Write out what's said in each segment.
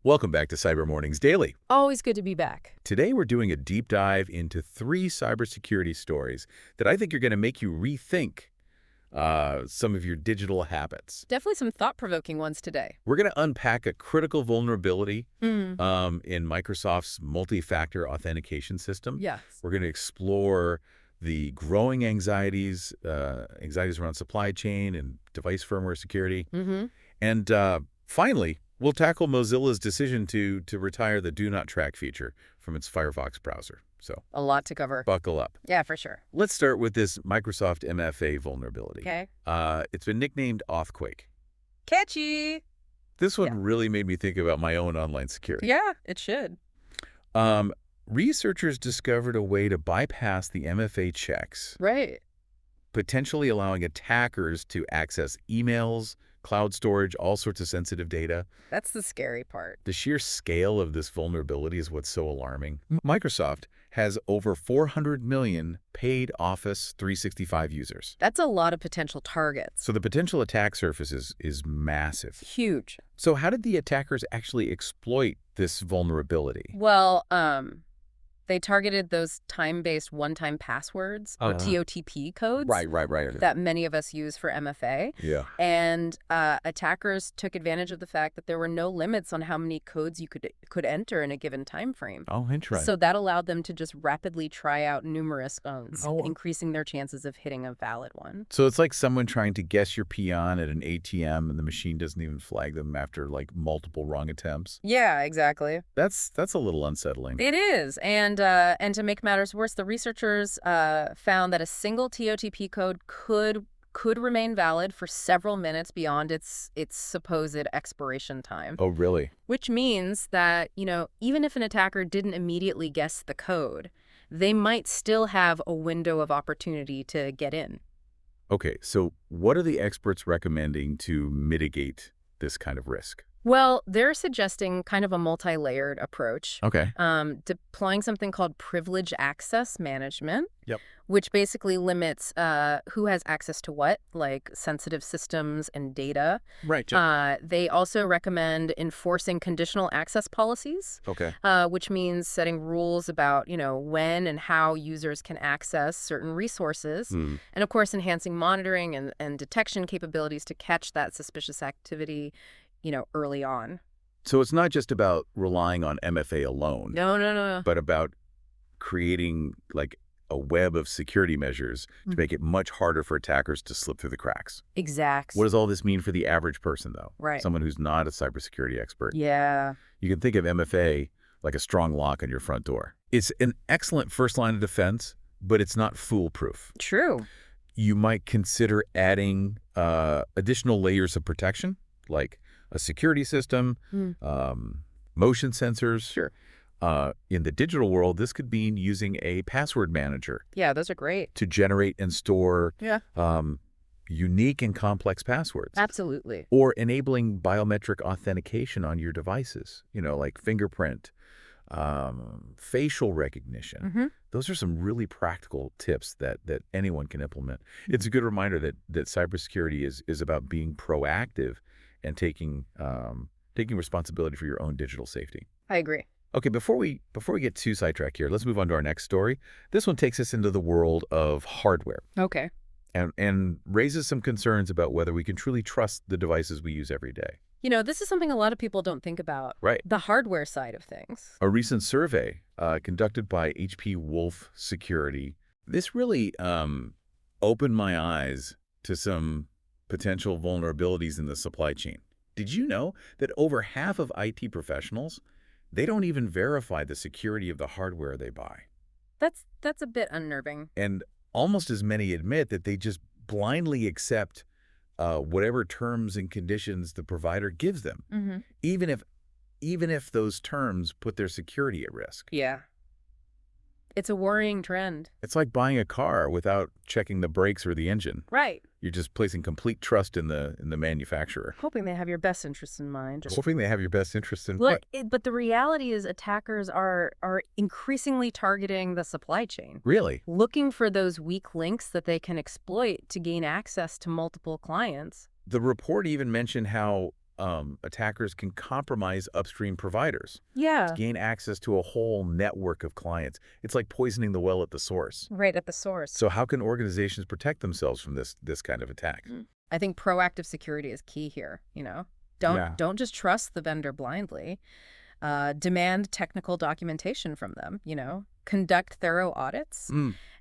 Welcome back to Cyber Mornings Daily. Always good to be back. Today we're doing a deep dive into 3 cybersecurity stories that I think are going to make you rethink some of your digital habits. Definitely some thought-provoking ones today. We're going to unpack a critical vulnerability Mm. in Microsoft's multi-factor authentication system. Yes. We're going to explore the growing anxieties around supply chain and device firmware security. Mm-hmm. And finally, we'll tackle Mozilla's decision to retire the Do Not Track feature from its Firefox browser. So A lot to cover. buckle up. Yeah, for sure. Let's start with this Microsoft MFA vulnerability. Okay. It's been nicknamed AuthQuake. Catchy. This one Yeah. really made me think about my own online security. Yeah, it should. Researchers discovered a way to bypass the MFA checks, Right. potentially allowing attackers to access emails, cloud storage, all sorts of sensitive data. That's the scary part. The sheer scale of this vulnerability is what's so alarming. Microsoft has over 400 million paid Office 365 users. That's a lot of potential targets. So the potential attack surface is massive. Huge. So how did the attackers actually exploit this vulnerability? Well, they targeted those time-based one-time passwords, or TOTP codes, Right. that many of us use for MFA. Yeah. And attackers took advantage of the fact that there were no limits on how many codes you could enter in a given time frame. Oh, interesting. So that allowed them to just rapidly try out numerous phones, Oh. increasing their chances of hitting a valid one. So it's like someone trying to guess your peon at an ATM and the machine doesn't even flag them after like multiple wrong attempts. Yeah, exactly. That's a little unsettling. It is. And to make matters worse, the researchers found that a single TOTP code could remain valid for several minutes beyond its supposed expiration time. Oh, really? Which means that, even if an attacker didn't immediately guess the code, they might still have a window of opportunity to get in. Okay, so what are the experts recommending to mitigate this kind of risk? Well, they're suggesting kind of a multi-layered approach, Okay. deploying something called privilege access management, Yep. which basically limits who has access to what, like sensitive systems and data. Right. They also recommend enforcing conditional access policies, Okay. which means setting rules about, when and how users can access certain resources. And of course, enhancing monitoring and detection capabilities to catch that suspicious activity early on. So it's not just about relying on MFA alone, No. but about creating like a web of security measures to make it much harder for attackers to slip through the cracks. Exact. What does all this mean for the average person, though? Right. Someone who's not a cybersecurity expert. Yeah. You can think of MFA like a strong lock on your front door. It's an excellent first line of defense, but it's not foolproof. True. You might consider adding additional layers of protection, like a security system, motion sensors. Sure. In the digital world, this could mean using a password manager Yeah, those are great. to generate and store Yeah. unique and complex passwords. Absolutely. Or enabling biometric authentication on your devices, like fingerprint, facial recognition. Those are some really practical tips that anyone can implement. It's a good reminder that cybersecurity is about being proactive and taking responsibility for your own digital safety. I agree. Okay, before we get too sidetracked here, let's move on to our next story. This one takes us into the world of hardware Okay. and raises some concerns about whether we can truly trust the devices we use every day. This is something a lot of people don't think about. Right. The hardware side of things. A recent survey conducted by HP Wolf Security, this really opened my eyes to some potential vulnerabilities in the supply chain. Did you know that over half of IT professionals, they don't even verify the security of the hardware they buy? That's a bit unnerving. And almost as many admit that they just blindly accept whatever terms and conditions the provider gives them, even if those terms put their security at risk. Yeah. It's a worrying trend. It's like buying a car without checking the brakes or the engine. Right. You're just placing complete trust in the manufacturer. Hoping they have your best interests in mind. Hoping they have your best interest in Look, what? but the reality is attackers are increasingly targeting the supply chain. Really? Looking for those weak links that they can exploit to gain access to multiple clients. The report even mentioned how attackers can compromise upstream providers to Yeah. gain access to a whole network of clients. It's like poisoning the well at the source. Right at the source. So how can organizations protect themselves from this kind of attack? I think proactive security is key here, you know? Yeah. Don't just trust the vendor blindly. Demand technical documentation from them, you know? Conduct thorough audits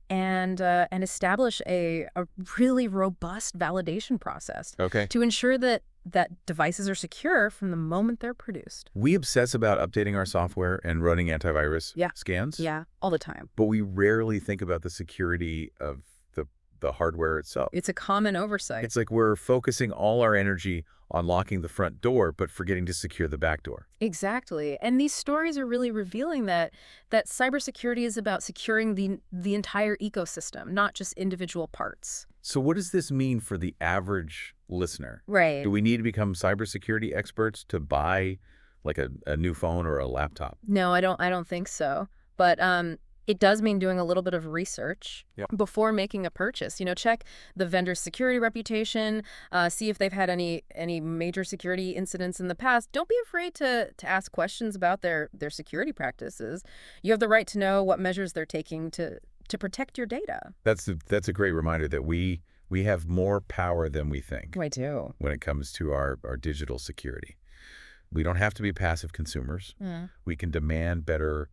and establish a really robust validation process Okay. to ensure that devices are secure from the moment they're produced. We obsess about updating our software and running antivirus Yeah. scans, Yeah, all the time. but we rarely think about the security of the hardware itself. It's a common oversight. It's like we're focusing all our energy on locking the front door, but forgetting to secure the back door. Exactly. And these stories are really revealing that cybersecurity is about securing the entire ecosystem, not just individual parts. So what does this mean for the average listener? Right. Do we need to become cybersecurity experts to buy like a new phone or a laptop? No, I don't think so. But it does mean doing a little bit of research before making a purchase. You know, check the vendor's security reputation, see if they've had any major security incidents in the past. Don't be afraid to ask questions about their security practices. You have the right to know what measures they're taking to protect your data. That's a great reminder that we have more power than we think I do. when it comes to our digital security. We don't have to be passive consumers. We can demand better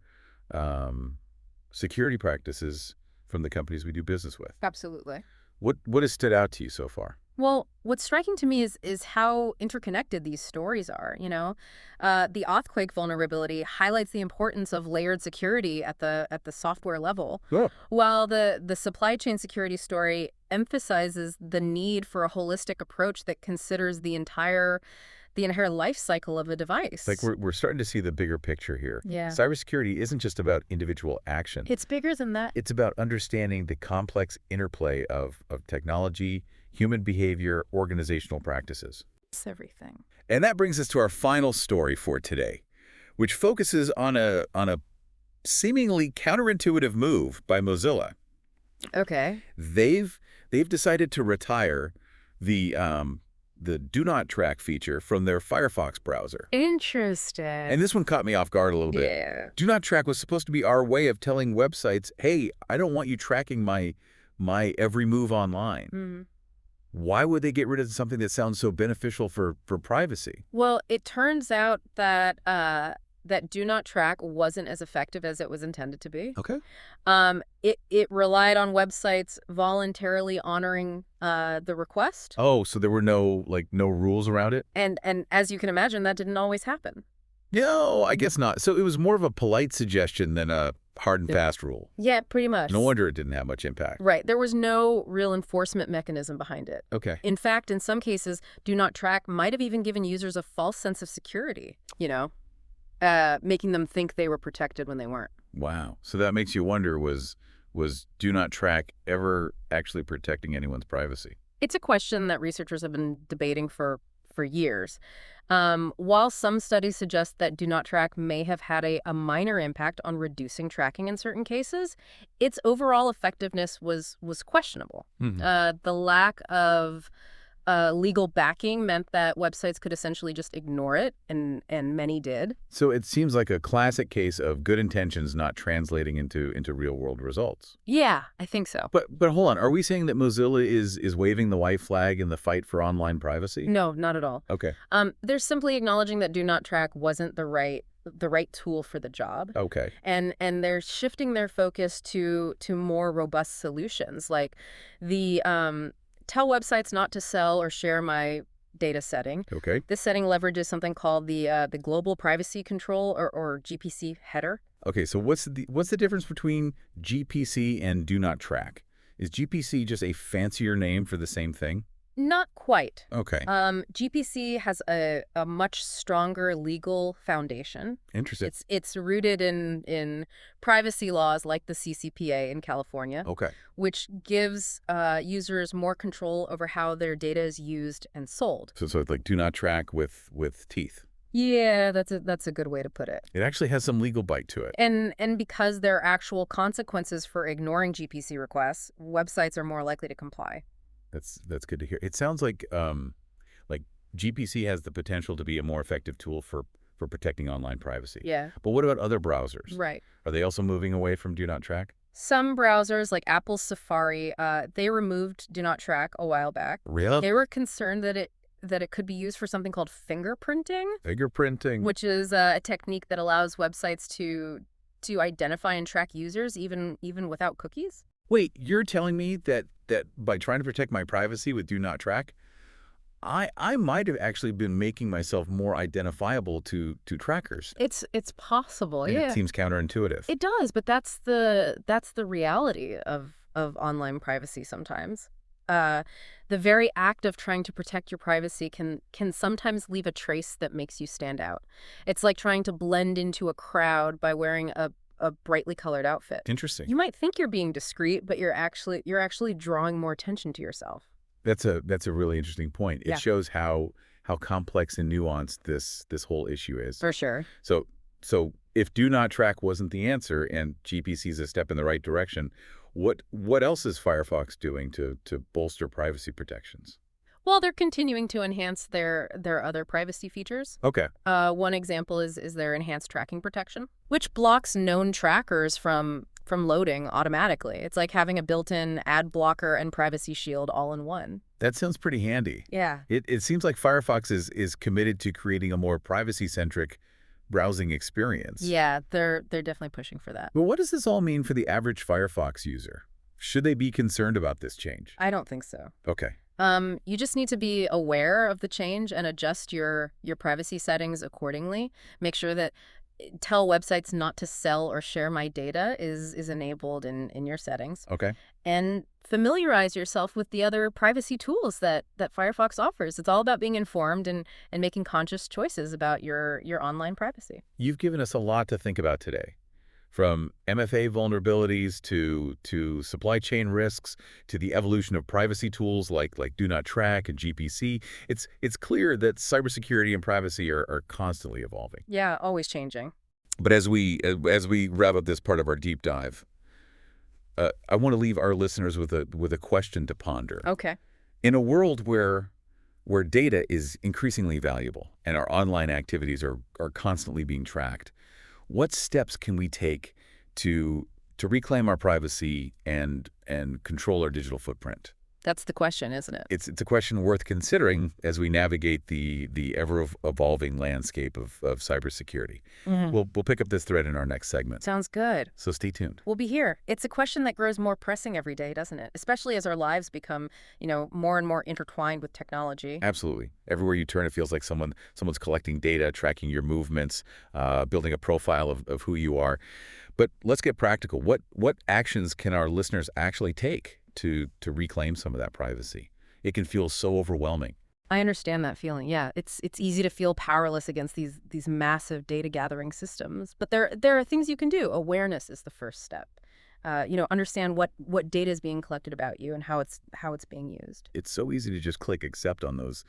security practices from the companies we do business with. Absolutely. What has stood out to you so far? Well, what's striking to me is how interconnected these stories are, you know? The AuthQuake vulnerability highlights the importance of layered security at the software level, while the supply chain security story emphasizes the need for a holistic approach that considers the entire life cycle of a device. Like we're starting to see the bigger picture here. Yeah. Cybersecurity isn't just about individual action. It's bigger than that. It's about understanding the complex interplay of technology, human behavior, organizational practices. It's everything. And that brings us to our final story for today, which focuses on a seemingly counterintuitive move by Mozilla. Okay. They've decided to retire the do not track feature from their Firefox browser. Interesting. And this one caught me off guard a little bit. Yeah. Do not track was supposed to be our way of telling websites, hey, I don't want you tracking my every move online. Why would they get rid of something that sounds so beneficial for privacy? Well, it turns out that that do not track wasn't as effective as it was intended to be. Okay. It relied on websites voluntarily honoring the request. Oh, so there were no rules around it? And as you can imagine, that didn't always happen. No, I guess not. So it was more of a polite suggestion than a hard and fast rule. Yeah, pretty much. No wonder it didn't have much impact. Right. There was no real enforcement mechanism behind it. Okay. In fact, in some cases, do not track might have even given users a false sense of security, you know, making them think they were protected when they weren't. Wow. So that makes you wonder, was do not track ever actually protecting anyone's privacy? It's a question that researchers have been debating for years. While some studies suggest that do not track may have had a minor impact on reducing tracking in certain cases, its overall effectiveness was questionable. The lack of legal backing meant that websites could essentially just ignore it, and many did. So it seems like a classic case of good intentions not translating into real-world results. Yeah, I think so. But hold on, are we saying that Mozilla is waving the white flag in the fight for online privacy? No, not at all. Okay. They're simply acknowledging that do not track wasn't the right tool for the job. Okay. And they're shifting their focus to more robust solutions, like the tell websites not to sell or share my data setting. Okay. This setting leverages something called the Global Privacy Control or GPC header. Okay, so what's the difference between GPC and do not track? Is GPC just a fancier name for the same thing? Not quite. Okay. GPC has a much stronger legal foundation. Interesting. It's rooted in privacy laws like the CCPA in California. Okay. Which gives users more control over how their data is used and sold. So it's like do not track with teeth. Yeah, that's a good way to put it. It actually has some legal bite to it. And because there are actual consequences for ignoring GPC requests, websites are more likely to comply. That's good to hear. It sounds like GPC has the potential to be a more effective tool for protecting online privacy. Yeah. But what about other browsers? Right. Are they also moving away from Do Not Track? Some browsers, like Apple's Safari, they removed Do Not Track a while back. Really? They were concerned that it could be used for something called fingerprinting, Fingerprinting. which is a technique that allows websites to identify and track users even without cookies. Wait, you're telling me that by trying to protect my privacy with Do Not Track, I might have actually been making myself more identifiable to trackers. It's possible, And yeah. it seems counterintuitive. It does, but that's the reality of online privacy sometimes. The very act of trying to protect your privacy can sometimes leave a trace that makes you stand out. It's like trying to blend into a crowd by wearing a brightly colored outfit. Interesting. You might think you're being discreet, but you're actually drawing more attention to yourself. That's a really interesting point. It Yeah. shows how complex and nuanced this whole issue is. For sure. So if Do Not Track wasn't the answer and GPC is a step in the right direction, what else is Firefox doing to bolster privacy protections? Well, they're continuing to enhance their other privacy features. Okay. One example is their enhanced tracking protection, which blocks known trackers from loading automatically. It's like having a built-in ad blocker and privacy shield all in one. That sounds pretty handy. Yeah. It seems like Firefox is committed to creating a more privacy-centric browsing experience. Yeah, they're definitely pushing for that. But what does this all mean for the average Firefox user? Should they be concerned about this change? I don't think so. Okay. You just need to be aware of the change and adjust your privacy settings accordingly. Make sure that tell websites not to sell or share my data is enabled in your settings. Okay. And familiarize yourself with the other privacy tools that Firefox offers. It's all about being informed and making conscious choices about your online privacy. You've given us a lot to think about today. From MFA vulnerabilities to supply chain risks to the evolution of privacy tools like Do Not Track and GPC, it's clear that cybersecurity and privacy are constantly evolving. Yeah, always changing. But as we wrap up this part of our deep dive, I want to leave our listeners with a question to ponder. Okay. In a world where data is increasingly valuable and our online activities are constantly being tracked, what steps can we take to reclaim our privacy and control our digital footprint? That's the question, isn't it? It's a question worth considering as we navigate the ever-evolving landscape of cybersecurity. Mhm. We'll pick up this thread in our next segment. Sounds good. So stay tuned. We'll be here. It's a question that grows more pressing every day, doesn't it? Especially as our lives become, more and more intertwined with technology. Absolutely. Everywhere you turn, it feels like someone's collecting data, tracking your movements, building a profile of who you are. But let's get practical. What actions can our listeners actually take to reclaim some of that privacy? It can feel so overwhelming. I understand that feeling. Yeah, it's easy to feel powerless against these massive data gathering systems, but there are things you can do. Awareness is the first step. Understand what data is being collected about you and how it's being used. It's so easy to just click accept on those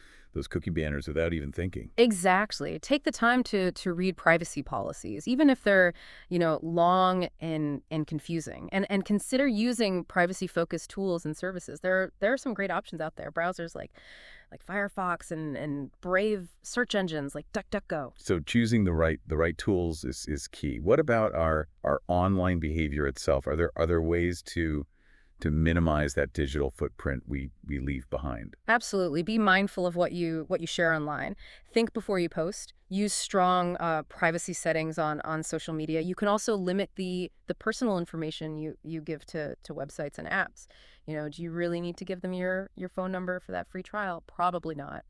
cookie banners without even thinking. Exactly. Take the time to read privacy policies, even if they're, long and confusing. And consider using privacy-focused tools and services. There are some great options out there. Browsers like Firefox and Brave search engines like DuckDuckGo. So choosing the right tools is key. What about our online behavior itself? Are there ways to minimize that digital footprint we leave behind? Absolutely. Be mindful of what you share online. Think before you post. Use strong privacy settings on social media. You can also limit the personal information you give to websites and apps. Do you really need to give them your phone number for that free trial? Probably not.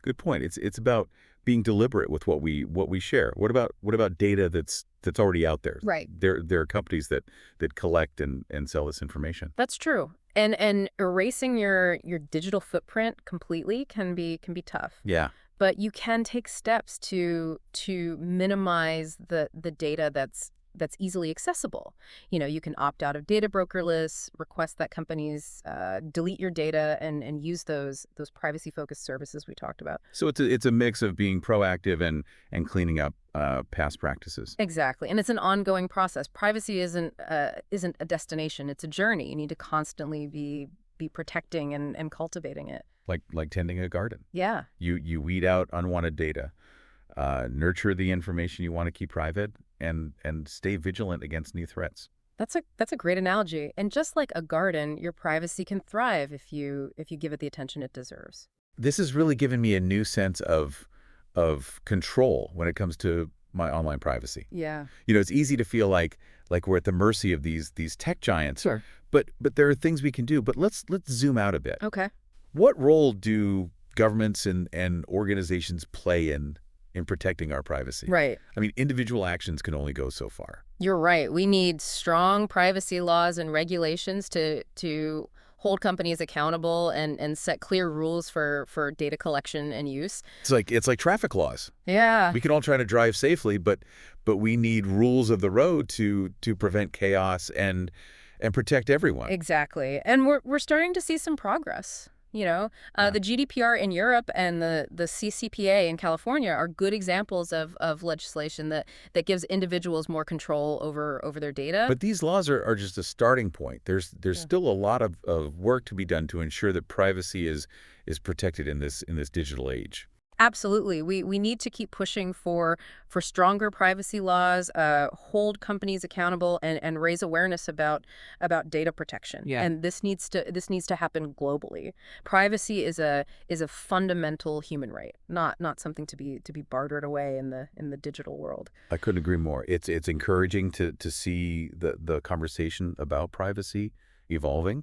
Good point. It's about being deliberate with what we share. What about data that's already out there? Right. There are companies that collect and sell this information. That's true. And erasing your digital footprint completely can be tough. Yeah. But you can take steps to minimize the data that's easily accessible. You can opt out of data broker lists, request that companies delete your data, and use those privacy-focused services we talked about. So it's a mix of being proactive and cleaning up past practices. Exactly, and it's an ongoing process. Privacy isn't a destination; it's a journey. You need to constantly be be protecting and cultivating it. Like tending a garden. Yeah. You weed out unwanted data, nurture the information you want to keep private, and stay vigilant against new threats. That's a great analogy. And just like a garden, your privacy can thrive if you give it the attention it deserves. This has really given me a new sense of control when it comes to my online privacy. Yeah. It's easy to feel like we're at the mercy of these tech giants. Sure. But there are things we can do. But let's zoom out a bit. Okay. What role do governments and organizations play in protecting our privacy? Right. I mean, individual actions can only go so far. You're right. We need strong privacy laws and regulations to hold companies accountable and set clear rules for data collection and use. It's like traffic laws. Yeah. We can all try to drive safely, but we need rules of the road to prevent chaos and protect everyone. Exactly. And we're starting to see some progress. The GDPR in Europe and the CCPA in California are good examples of legislation that gives individuals more control over their data. But these laws are just a starting point. There's still a lot of work to be done to ensure that privacy is protected in this digital age. Absolutely. We need to keep pushing for stronger privacy laws, hold companies accountable, and raise awareness about data protection. Yeah. And this needs to happen globally. Privacy is a fundamental human right, not something to be bartered away in the digital world. I couldn't agree more. It's encouraging to see the conversation about privacy evolving,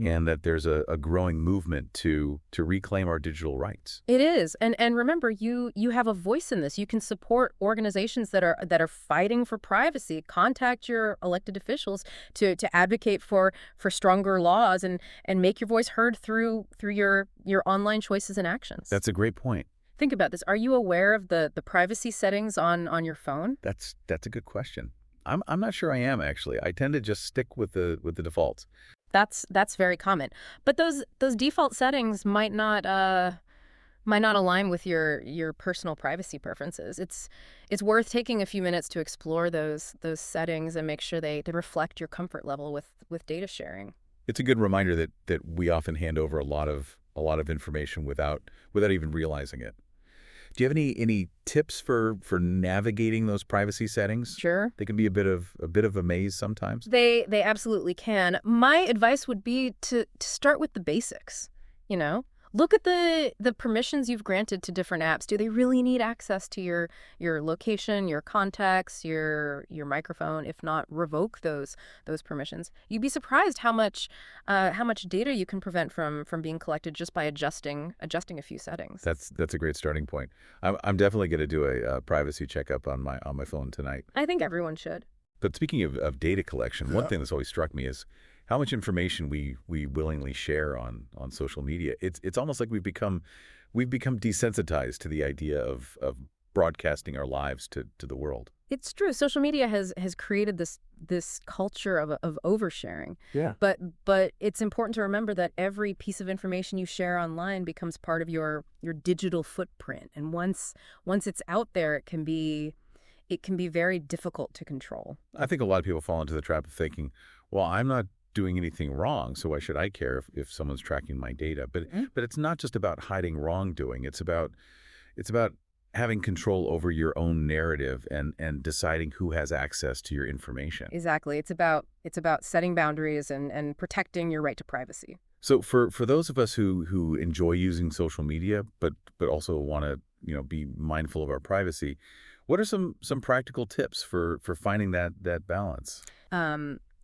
and that there's a growing movement to reclaim our digital rights. It is. And remember, you have a voice in this. You can support organizations that are fighting for privacy. Contact your elected officials to advocate for stronger laws and make your voice heard through your online choices and actions. That's a great point. Think about this. Are you aware of the privacy settings on your phone? That's a good question. I'm not sure I am, actually. I tend to just stick with the defaults. That's very common. But those default settings might not align with your personal privacy preferences. It's worth taking a few minutes to explore those settings and make sure they reflect your comfort level with data sharing. It's a good reminder that we often hand over a lot of information without even realizing it. Do you have any tips for navigating those privacy settings? Sure. They can be a bit of a maze sometimes. They absolutely can. My advice would be to start with the basics. Look at the permissions you've granted to different apps. Do they really need access to your location, your contacts, your microphone? If not, revoke those permissions. You'd be surprised how much data you can prevent from being collected just by adjusting a few settings. That's a great starting point. I'm definitely going to do a privacy checkup on my phone tonight. I think everyone should. But speaking of data collection, one thing that's always struck me is how much information we willingly share on social media. It's almost like we've become desensitized to the idea of broadcasting our lives to the world. It's true. Social media has created this culture of oversharing. Yeah. But it's important to remember that every piece of information you share online becomes part of your digital footprint. And once it's out there, it can be very difficult to control. I think a lot of people fall into the trap of thinking, well, I'm not doing anything wrong, so why should I care if someone's tracking my data? But it's not just about hiding wrongdoing. It's about having control over your own narrative and deciding who has access to your information. Exactly. It's about setting boundaries and protecting your right to privacy. So for those of us who enjoy using social media but also want to be mindful of our privacy, what are some practical tips for finding that balance?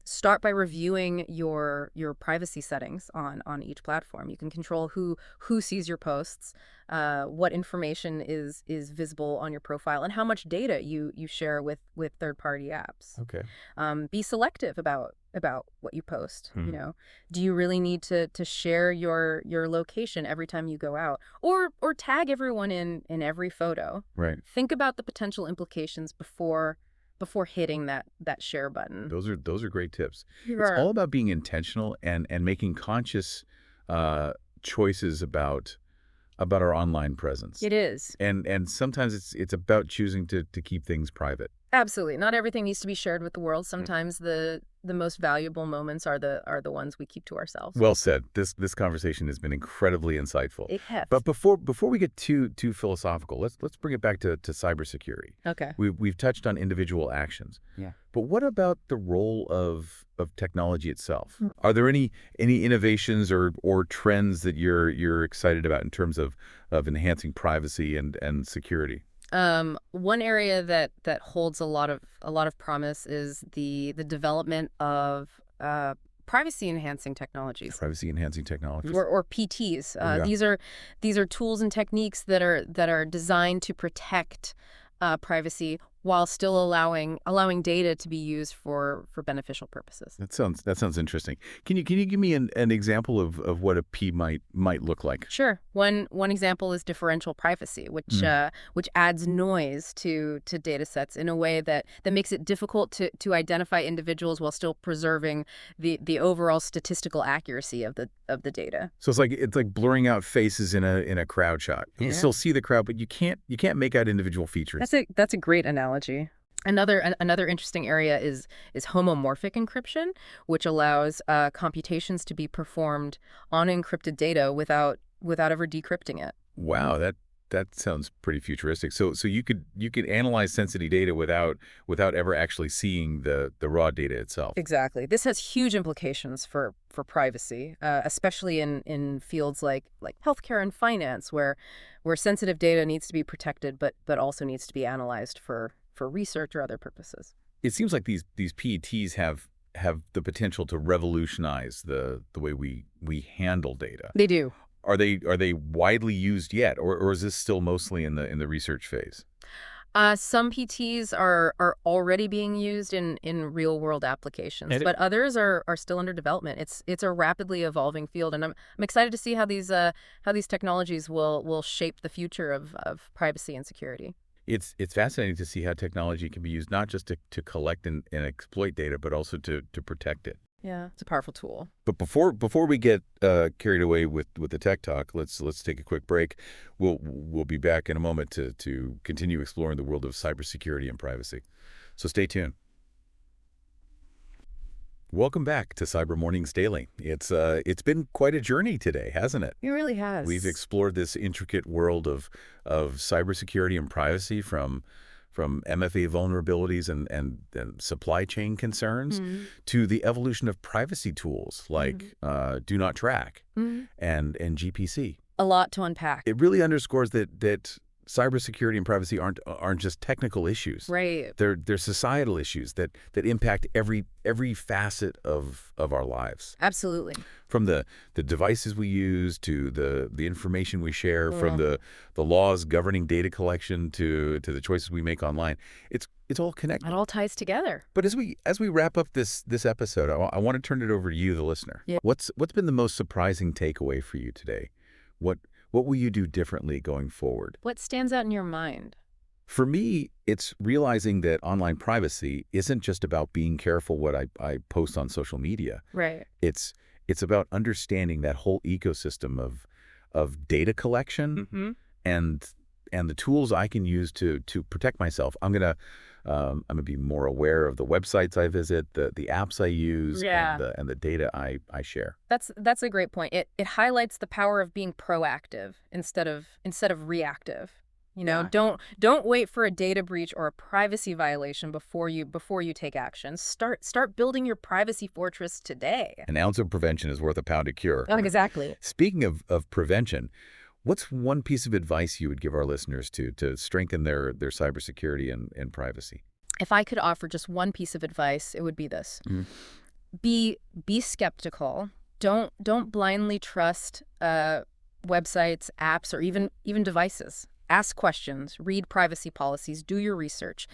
Start by reviewing your privacy settings on each platform. You can control who sees your posts, what information is visible on your profile, and how much data you share with third-party apps. Okay. Be selective about what you post. Do you really need to share your location every time you go out, or tag everyone in every photo? Right. Think about the potential implications before hitting that share button. Those are great tips. Sure. It's all about being intentional and making conscious choices about our online presence. It is. And sometimes it's about choosing to keep things private. Absolutely. Not everything needs to be shared with the world. Sometimes the most valuable moments are the ones we keep to ourselves. Well said. This conversation has been incredibly insightful. It has. But before we get too philosophical, let's bring it back to cybersecurity. Okay. We've touched on individual actions. Yeah. But what about the role of technology itself? Are there any innovations or trends that you're excited about in terms of enhancing privacy and security? One area that holds a lot of promise is the development of privacy enhancing technologies. Privacy enhancing technologies. Or PTs. Yeah. These are tools and techniques that are designed to protect privacy while still allowing data to be used for beneficial purposes. That sounds interesting. Can you give me an example of what a P might look like? Sure. One example is differential privacy, which adds noise to data sets in a way that makes it difficult to identify individuals while still preserving the overall statistical accuracy of the data. So it's like blurring out faces in a crowd shot. You can still see the crowd, but you can't make out individual features. That's a great analogy. Another interesting area is homomorphic encryption, which allows computations to be performed on encrypted data without ever decrypting it. Wow, that sounds pretty futuristic. So you could analyze sensitive data without ever actually seeing the raw data itself. Exactly. This has huge implications for privacy, especially in fields like healthcare and finance, where sensitive data needs to be protected, but also needs to be analyzed for research or other purposes. It seems like these PETs have the potential to revolutionize the way we handle data. They do. Are they widely used yet, or is this still mostly in the research phase? Some PTs are already being used in real world applications, but others are still under development. It's a rapidly evolving field, and I'm excited to see how these technologies will shape the future of privacy and security. It's fascinating to see how technology can be used not just to collect and exploit data, but also to protect it. Yeah, it's a powerful tool. But before we get carried away with the tech talk, let's take a quick break. We'll be back in a moment to continue exploring the world of cybersecurity and privacy. So stay tuned. Welcome back to Cyber Mornings Daily. It's been quite a journey today, hasn't it? It really has. We've explored this intricate world of cybersecurity and privacy from MFA vulnerabilities and supply chain concerns to the evolution of privacy tools like Do Not Track and GPC. A lot to unpack. It really underscores that cybersecurity and privacy aren't just technical issues. Right. They're societal issues that impact every facet of our lives. Absolutely. From the devices we use to the information we share, from the laws governing data collection to the choices we make online. It's all connected. It all ties together. But as we wrap up this episode, I want to turn it over to you, the listener. Yeah. What's been the most surprising takeaway for you today? What will you do differently going forward? What stands out in your mind? For me, it's realizing that online privacy isn't just about being careful what I post on social media. Right. It's about understanding that whole ecosystem of data collection and the tools I can use to protect myself. I'm gonna be more aware of the websites I visit, the apps I use, and the data I share. That's a great point. It highlights the power of being proactive instead of reactive. You know, don't wait for a data breach or a privacy violation before you take action. Start building your privacy fortress today. An ounce of prevention is worth a pound of cure. Oh, exactly. Speaking of prevention, what's one piece of advice you would give our listeners to strengthen their cybersecurity and privacy? If I could offer just one piece of advice, it would be this. Be skeptical. Don't blindly trust websites, apps, or even devices. Ask questions, read privacy policies, do your research.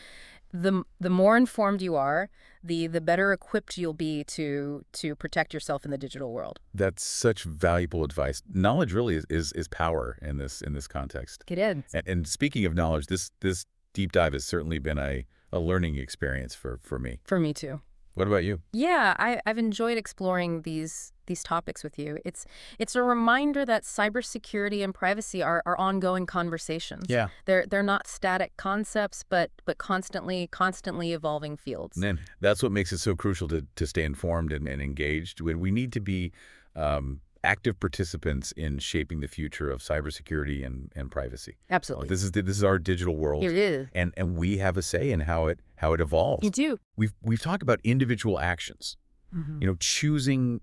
The more informed you are, the better equipped you'll be to protect yourself in the digital world. That's such valuable advice. Knowledge really is power in this context. It is. And speaking of knowledge, this deep dive has certainly been a learning experience for me. For me too. What about you? Yeah, I've enjoyed exploring these these topics with you. It's a reminder that cybersecurity and privacy are ongoing conversations. Yeah. They're not static concepts, but constantly evolving fields. And that's what makes it so crucial to stay informed and engaged. We need to be active participants in shaping the future of cybersecurity and privacy. Absolutely. This is our digital world. It is. And we have a say in how it evolves. You do. We've talked about individual actions. Choosing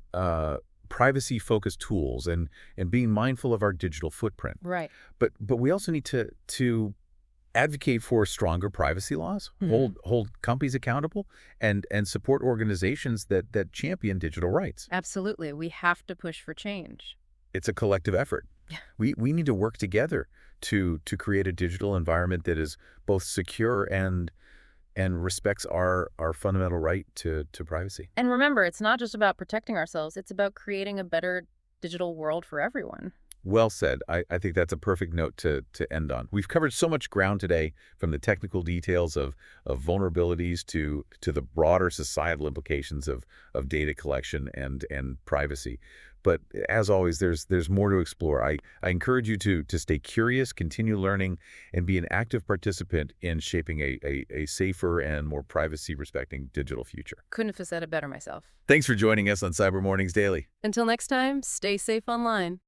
privacy focused tools and being mindful of our digital footprint. Right. But we also need to advocate for stronger privacy laws, hold companies accountable, and support organizations that champion digital rights. Absolutely. We have to push for change. It's a collective effort. We need to work together to create a digital environment that is both secure and respects our fundamental right to privacy. And remember, it's not just about protecting ourselves. It's about creating a better digital world for everyone. Well said. I think that's a perfect note to end on. We've covered so much ground today, from the technical details of vulnerabilities to the broader societal implications of data collection and privacy. But as always, there's more to explore. I encourage you to stay curious, continue learning, and be an active participant in shaping a safer and more privacy-respecting digital future. Couldn't have said it better myself. Thanks for joining us on Cyber Mornings Daily. Until next time, stay safe online.